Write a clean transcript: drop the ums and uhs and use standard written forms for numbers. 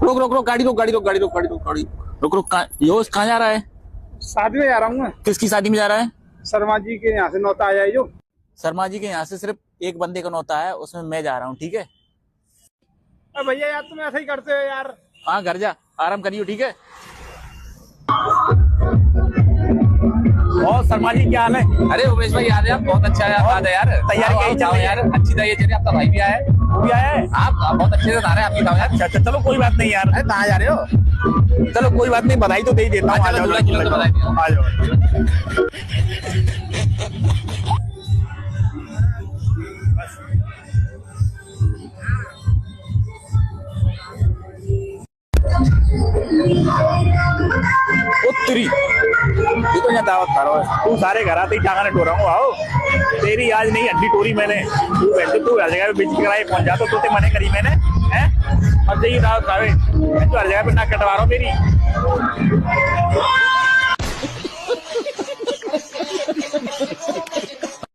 रोक रोक रोक, गाड़ी रोक गाड़ी रोक गाड़ी रोक गाड़ी रोक गाड़ी रोक रोक। योश कहाँ जा रहा है? शादी में जा रहा हूँ मैं। किसकी शादी में जा रहा है? शर्मा जी के यहाँ से नौता आया है जो। शर्मा जी के यहाँ से सिर्फ एक बंदे का नौता है, उसमें मैं जा रहा हूँ, ठीक है? भैया यार तुम ऐसा ही करते हो यार। हाँ घर जा, आराम करियो, ठीक है? और शर्मा जी क्या हाल है? अरे उमेश भाई आ रहे हैं आप, बहुत अच्छा है बात है यार। तैयारी आओ, कैसी आओ, चल जाओ रही है? यार, अच्छी तैयारी चल रही है। आपका भाई भी आया है। वो भी आया है? आप बहुत अच्छे से बता रहे हैं, आपकी बताओ यार। अच्छा चलो कोई बात नहीं यार। अरे कहाँ जा रहे हो? चलो कोई बात नहीं, बधाई तो दे ही देता हूँ। हाँ, चलो, दूल्हा जी को बधाई दो। आ जाओ। उत्तरी ये तो यहाँ दावत खा रहा है। तू सारे घर आते ही टांगा टोरा हूँ। आओ तेरी आज नहीं हड्डी टोरी मैंने। तू बैठे तू हर जगह पे बिजली कराए पहुंच जा, तो ते मने करी मैंने हैं। अब जाइए दावत खावे, तू हर जगह पे नाक कटवा रहा हूँ मेरी।